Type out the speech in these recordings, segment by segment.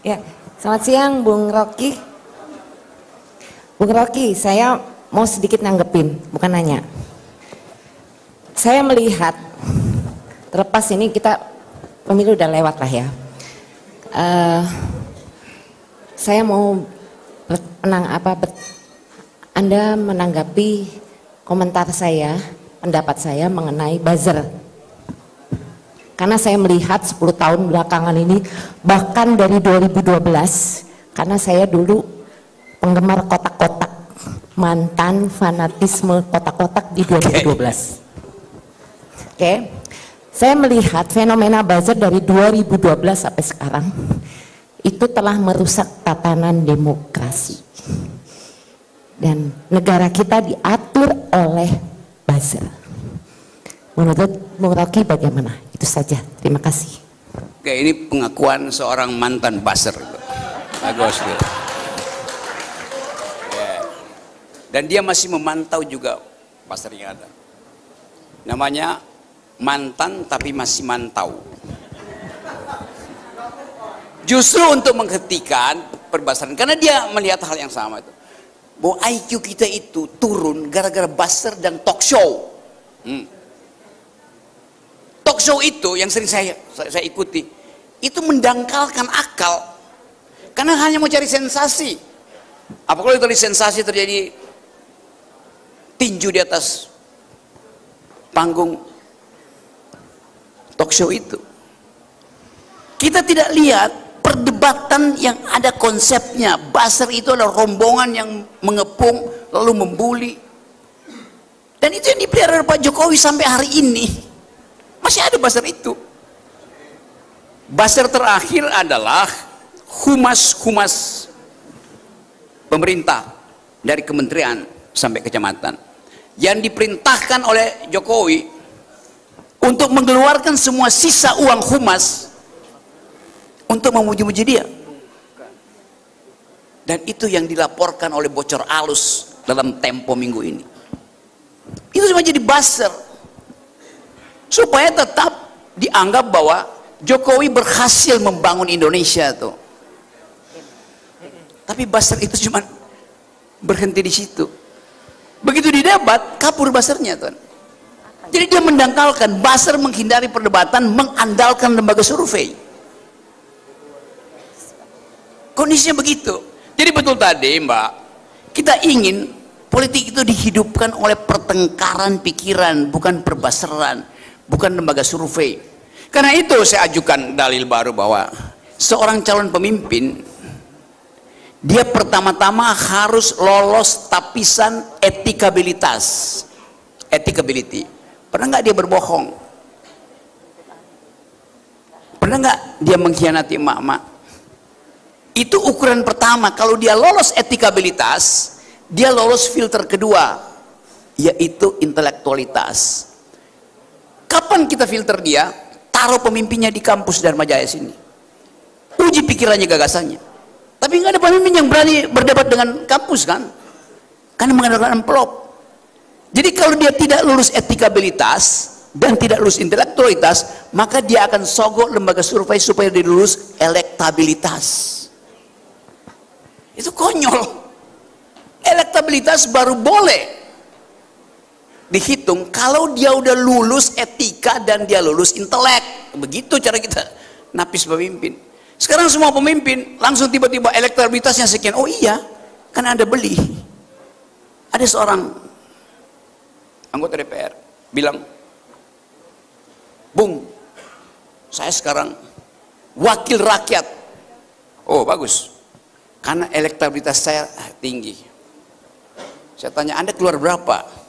Ya, selamat siang Bung Rocky. Bung Rocky, saya mau sedikit nanggepin, bukan nanya. Saya melihat, terlepas ini kita pemilu udah lewat lah ya. Saya mau Anda menanggapi komentar saya, pendapat saya mengenai buzzer. Karena saya melihat 10 tahun belakangan ini, bahkan dari 2012, karena saya dulu penggemar kotak-kotak, mantan fanatisme kotak-kotak di 2012. Oke. Saya melihat fenomena buzzer dari 2012 sampai sekarang, itu telah merusak tatanan demokrasi. Dan negara kita diatur oleh buzzer. Menurut Bung Rocky bagaimana? Itu saja, terima kasih. Oke, ini pengakuan seorang mantan buzzer. Bagus. Ya. Dan dia masih memantau juga buzzer yang ada. Namanya mantan tapi masih mantau. Justru untuk menghentikan perbasaran, karena dia melihat hal yang sama itu. Bahwa IQ kita itu turun gara-gara buzzer dan talk show. Talk show itu yang sering saya ikuti, itu mendangkalkan akal. Karena hanya mau cari sensasi. Apalagi kalau sensasi terjadi tinju di atas panggung talk show itu. Kita tidak lihat perdebatan yang ada konsepnya. Buzzer itu adalah rombongan yang mengepung lalu membuli. Dan itu yang dipelihara Pak Jokowi sampai hari ini. Masih ada buzzer itu. Buzzer terakhir adalah humas pemerintah dari kementerian sampai kecamatan yang diperintahkan oleh Jokowi untuk mengeluarkan semua sisa uang humas untuk memuji-muji dia. Dan itu yang dilaporkan oleh bocor alus dalam Tempo minggu ini. Itu cuma jadi buzzer supaya tetap dianggap bahwa Jokowi berhasil membangun Indonesia tuh. Tapi buzzer itu cuma berhenti di situ. Begitu didebat, kabur buzzernya tuh. Jadi dia mendangkalkan, buzzer menghindari perdebatan, mengandalkan lembaga survei. Kondisinya begitu. Jadi betul tadi Mbak, kita ingin politik itu dihidupkan oleh pertengkaran pikiran, bukan perbaseran, bukan lembaga survei. Karena itu saya ajukan dalil baru bahwa seorang calon pemimpin, dia pertama-tama harus lolos tapisan etikabilitas. Etikability. Pernah nggak dia berbohong? Pernah nggak dia mengkhianati emak-emak? Itu ukuran pertama. Kalau dia lolos etikabilitas, dia lolos filter kedua, yaitu intelektualitas. Kapan kita filter dia? Taruh pemimpinnya di kampus Dharma Jaya sini, uji pikirannya, gagasannya. Tapi nggak ada pemimpin yang berani berdebat dengan kampus kan, karena mengandalkan amplop. Jadi kalau dia tidak lulus etikabilitas dan tidak lulus intelektualitas, maka dia akan sogok lembaga survei supaya dia lulus elektabilitas. Itu konyol. Elektabilitas baru boleh dihitung kalau dia udah lulus etika dan dia lulus intelek. Begitu cara kita napis pemimpin. Sekarang semua pemimpin langsung tiba-tiba elektabilitasnya sekian. Oh iya, kan Anda beli. Ada seorang anggota DPR bilang, Bung, saya sekarang wakil rakyat. Oh bagus, karena elektabilitas saya tinggi. Saya tanya, Anda keluar berapa?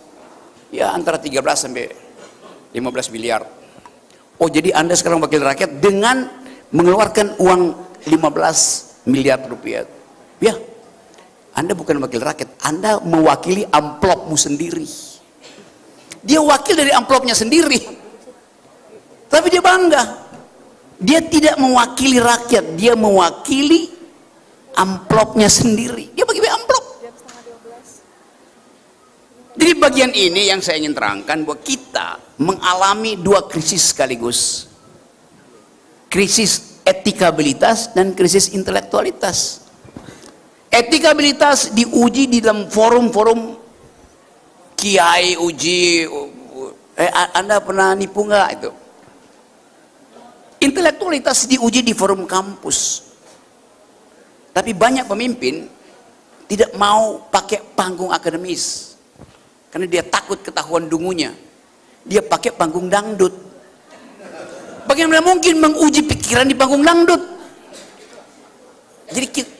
Ya antara 13 sampai 15 miliar. Oh jadi Anda sekarang wakil rakyat dengan mengeluarkan uang 15 miliar rupiah. Ya, Anda bukan wakil rakyat, Anda mewakili amplopmu sendiri. Dia wakil dari amplopnya sendiri. Tapi dia bangga. Dia tidak mewakili rakyat, dia mewakili amplopnya sendiri. Dia bagi amplop. Jadi bagian ini yang saya ingin terangkan bahwa kita mengalami dua krisis sekaligus. Krisis etikabilitas dan krisis intelektualitas. Etikabilitas diuji di dalam forum-forum kiai uji, Anda pernah nipu nggak itu? Intelektualitas diuji di forum kampus. Tapi banyak pemimpin tidak mau pakai panggung akademis karena dia takut ketahuan dungunya. Dia pakai panggung dangdut. Bagaimana mungkin menguji pikiran di panggung dangdut?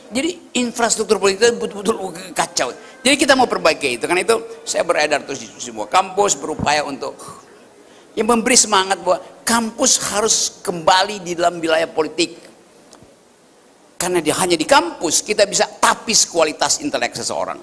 Jadi infrastruktur politik itu betul-betul kacau. Jadi kita mau perbaiki itu. Karena itu saya beredar terus di semua kampus berupaya untuk yang memberi semangat bahwa kampus harus kembali di dalam wilayah politik. Karena hanya di kampus kita bisa tapis kualitas intelek seseorang.